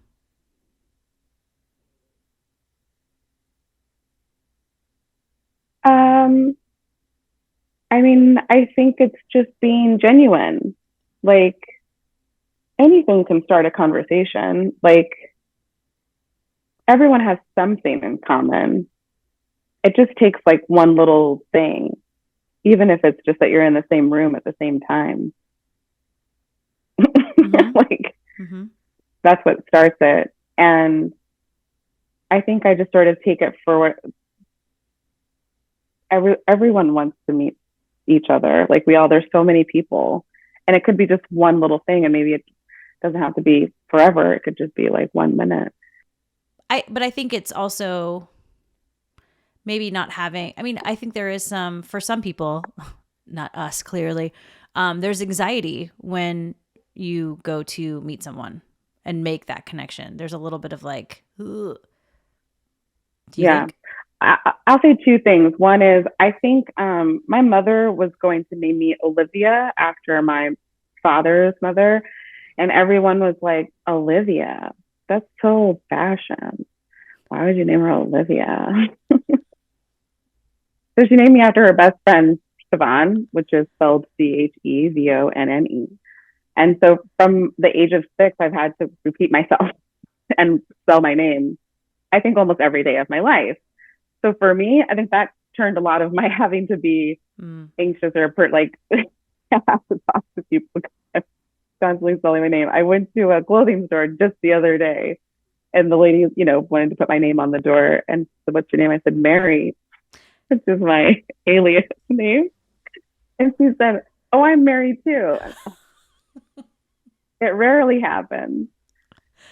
S2: I mean, I think it's just being genuine. Like anything can start a conversation. Like everyone has something in common. It just takes like one little thing, even if it's just that you're in the same room at the same time. Like that's what starts it. And I think I just sort of take it for what everyone wants to meet each other. Like there's so many people, and it could be just one little thing, and maybe it doesn't have to be forever. It could just be like 1 minute.
S1: But I think it's also maybe not having, I mean, I think there is for some people, not us clearly, there's anxiety when you go to meet someone and make that connection. There's a little bit of like, ugh. Do you think?
S2: I'll say two things. One is I think my mother was going to name me Olivia after my father's mother, and everyone was like, Olivia, that's so old fashioned. Why would you name her Olivia? So she named me after her best friend, Chevonne, which is spelled Chevonne. And so from the age of 6, I've had to repeat myself and spell my name, I think almost every day of my life. So for me, I think that turned a lot of my having to be anxious or like I have to talk to people constantly spelling my name. I went to a clothing store just the other day, and the lady, wanted to put my name on the door and said, "What's your name?" I said, "Mary," which is my alias name. And she said, "Oh, I'm Mary too." It rarely happens.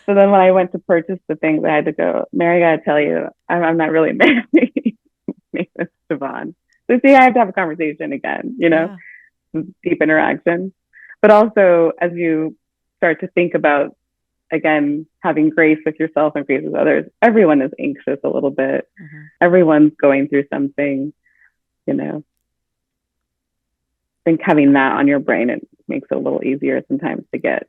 S2: So then when I went to purchase the things, I had to go, "Mary, I got to tell you, I'm not really Mary. My name is Chevonne." So see, I have to have a conversation again, deep interaction. But also, as you start to think about, again, having grace with yourself and grace with others, everyone is anxious a little bit. Everyone's going through something, I think having that on your brain, it makes it a little easier sometimes to get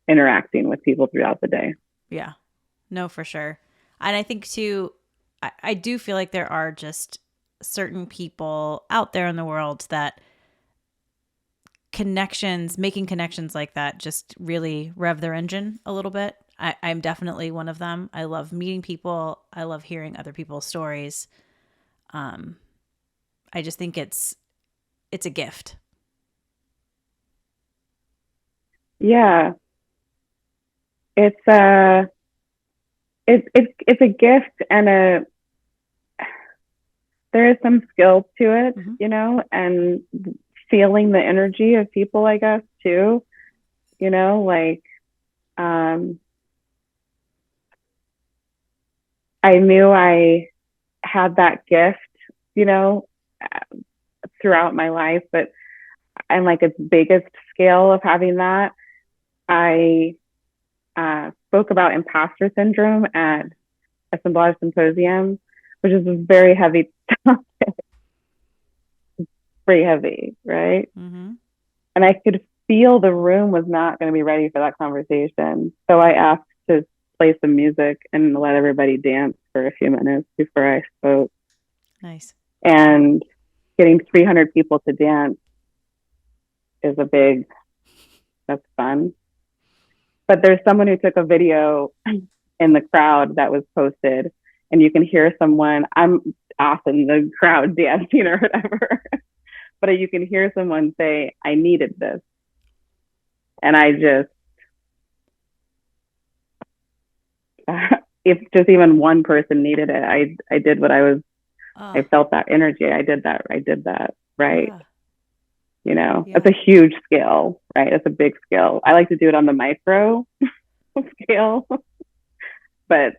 S2: interacting with people throughout the day.
S1: Yeah, no, for sure. And I think too, I do feel like there are just certain people out there in the world that making connections like that just really rev their engine a little bit. I'm definitely one of them. I love meeting people. I love hearing other people's stories. I just think it's a gift.
S2: Yeah. It's a gift, and there is some skill to it, and feeling the energy of people, I guess, too, like I knew I had that gift, throughout my life, but on like its biggest scale of having that, I spoke about imposter syndrome at Assemblage Symposium, which is a very heavy topic. Pretty heavy, right? And I could feel the room was not going to be ready for that conversation. So I asked to play some music and let everybody dance for a few minutes before I spoke.
S1: Nice.
S2: And getting 300 people to dance is that's fun. But there's someone who took a video in the crowd that was posted, and you can hear someone, chaos and the crowd dancing or whatever. But you can hear someone say, I needed this. And I just, if just even one person needed it, I did what I felt that energy. I did that. Right.
S1: Yeah.
S2: You know, That's a huge scale, right? It's a big scale. I like to do it on the micro scale, but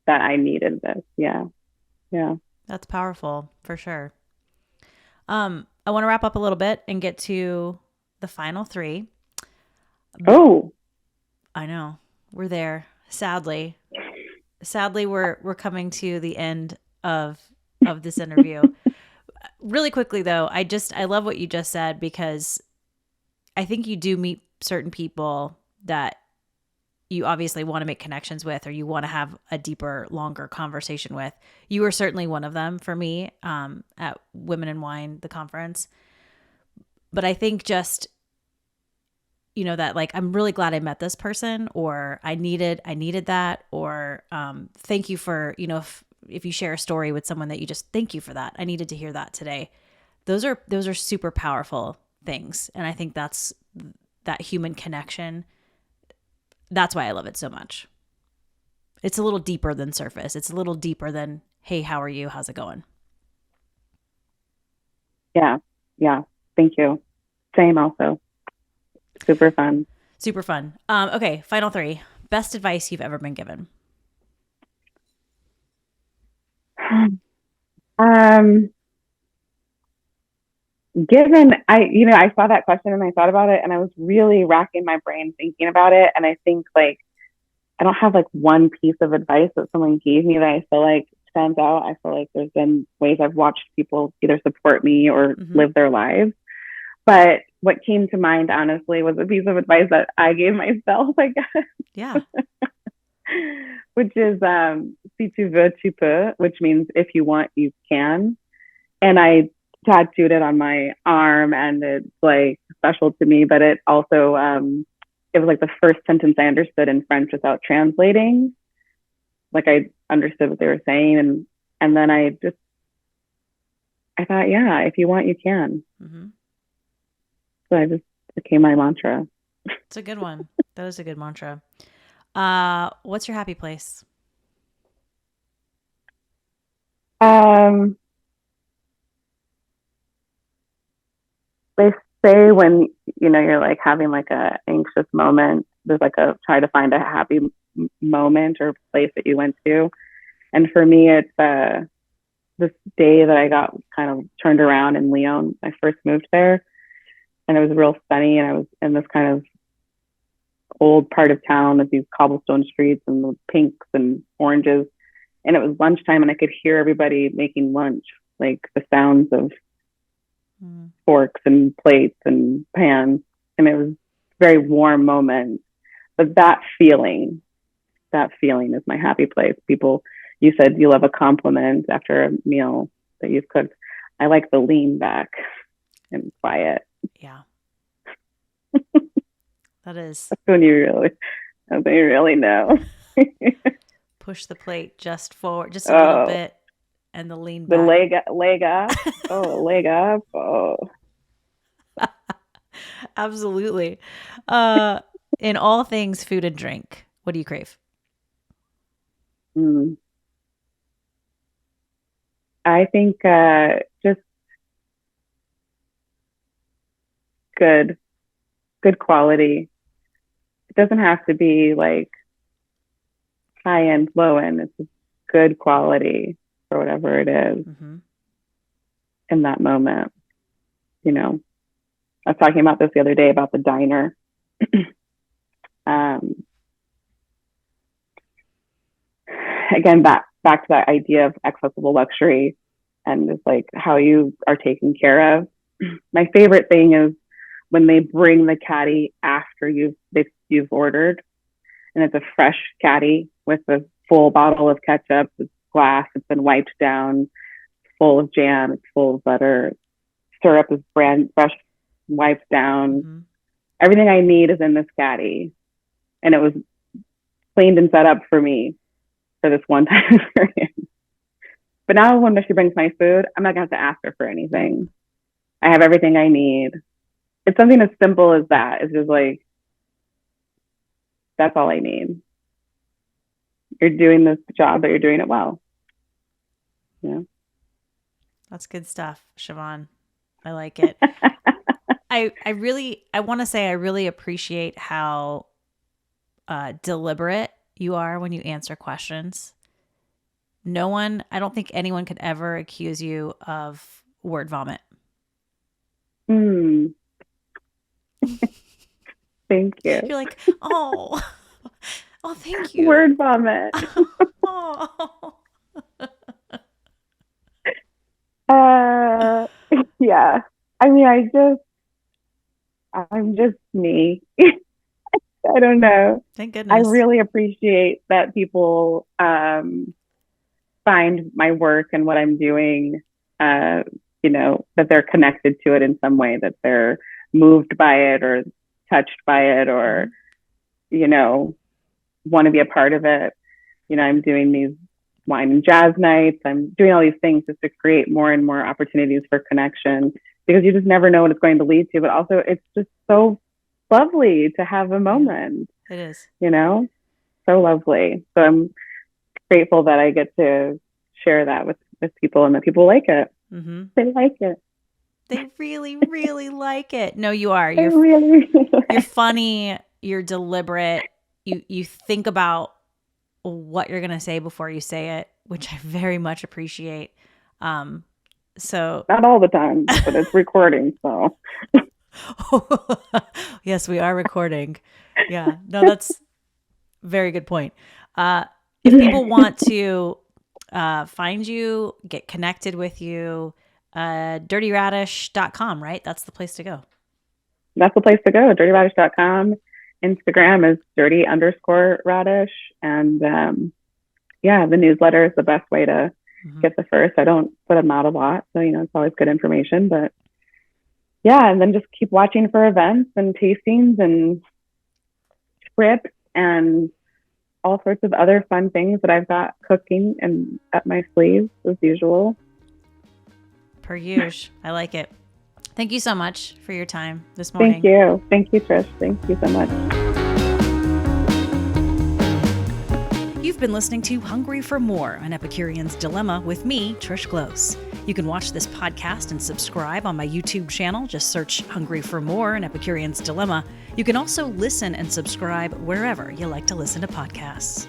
S2: that I needed this. Yeah. Yeah.
S1: That's powerful for sure. I want to wrap up a little bit and get to the final three.
S2: Oh,
S1: I know. We're there. Sadly, we're coming to the end of this interview. Really quickly though, I love what you just said, because I think you do meet certain people that you obviously want to make connections with, or you want to have a deeper, longer conversation with. You were certainly one of them for me at Women in Wine, the conference. But I think just, you know, that like, I'm really glad I met this person, or I needed that, or thank you for, you know, if you share a story with someone that you just, thank you for that. I needed to hear that today. Those are super powerful things. And I think that's that human connection. That's why I love it so much. It's a little deeper than surface. It's a little deeper than, hey, how are you? How's it going?
S2: Yeah. Yeah. Thank you. Same also. Super fun.
S1: Super fun. Okay. Final three. Best advice you've ever been given.
S2: I saw that question and I thought about it, and I was really racking my brain thinking about it. And I think like, I don't have like one piece of advice that someone gave me that I feel like stands out. I feel like there's been ways I've watched people either support me or live their lives. But what came to mind, honestly, was a piece of advice that I gave myself, I guess.
S1: Yeah.
S2: Which is, si tu veux, tu peux, which means if you want, you can. And I tattooed it on my arm, and it's like special to me, but it also, it was like the first sentence I understood in French without translating. Like I understood what they were saying. And then I thought, yeah, if you want, you can. Mm-hmm. So I just became my mantra.
S1: It's a good one. That is a good mantra. What's your happy place?
S2: They say when, you know, you're like having like a anxious moment, there's like try to find a happy moment or place that you went to. And for me, it's this day that I got kind of turned around in Lyon. I first moved there, and it was real sunny, and I was in this kind of old part of town with these cobblestone streets and the pinks and oranges. And it was lunchtime, and I could hear everybody making lunch, like the sounds of forks and plates and pans. And it was a very warm moment. But that feeling is my happy place. People, you said you love a compliment after a meal that you've cooked. I like the lean back and quiet.
S1: Yeah. That's
S2: when you really know.
S1: Push the plate just forward, just a little bit, and the lean back.
S2: The leg up. Leg up. Oh.
S1: Absolutely. In all things food and drink, what do you crave?
S2: I think just good quality. It doesn't have to be like high end, low end. It's just good quality for whatever it is in that moment. You know, I was talking about this the other day about the diner. Again, back to that idea of accessible luxury and just like how you are taken care of. My favorite thing is when they bring the caddy after you've ordered, and it's a fresh caddy with a full bottle of ketchup, it's glass, it's been wiped down, full of jam, it's full of butter, syrup is brand fresh, wiped down. Everything I need is in this caddy, and it was cleaned and set up for me for this one time experience. But now when she brings my food, I'm not going to have to ask her for anything. I have everything I need. It's something as simple as that. It's just like, that's all I need. You're doing this job, but you're doing it well. Yeah.
S1: That's good stuff, Chevonne. I like it. I want to say I really appreciate how deliberate you are when you answer questions. I don't think anyone could ever accuse you of word vomit.
S2: Thank you.
S1: You're like, oh, thank you.
S2: Word vomit.
S1: Oh.
S2: Yeah. I mean, I'm just me. I don't know.
S1: Thank goodness.
S2: I really appreciate that people find my work and what I'm doing, that they're connected to it in some way, that they're moved by it or touched by it or, want to be a part of it. I'm doing these wine and jazz nights. I'm doing all these things just to create more and more opportunities for connection, because you just never know what it's going to lead to. But also, it's just so lovely to have a moment.
S1: It is.
S2: So lovely. So I'm grateful that I get to share that with people and that people like it.
S1: Mm-hmm.
S2: They like it.
S1: They really, really like it. No, you are.
S2: You're
S1: funny. You're deliberate. You think about what you're going to say before you say it, which I very much appreciate. So
S2: not all the time, but it's recording. So
S1: yes, we are recording. Yeah, no, that's a very good point. If people want to find you, get connected with you, dirtyradish.com, right? That's the place to go.
S2: That's the place to go. Dirtyradish.com. Instagram is dirty_radish. And the newsletter is the best way to get the first. I don't put them out a lot, so it's always good information. But and then just keep watching for events and tastings and trips and all sorts of other fun things that I've got cooking and up my sleeves as usual.
S1: Per usual. I like it. Thank you so much for your time this morning.
S2: Thank you. Thank you, Trish. Thank you so much.
S1: You've been listening to Hungry for More, an Epicurean's Dilemma with me, Trish Close. You can watch this podcast and subscribe on my YouTube channel. Just search Hungry for More, an Epicurean's Dilemma. You can also listen and subscribe wherever you like to listen to podcasts.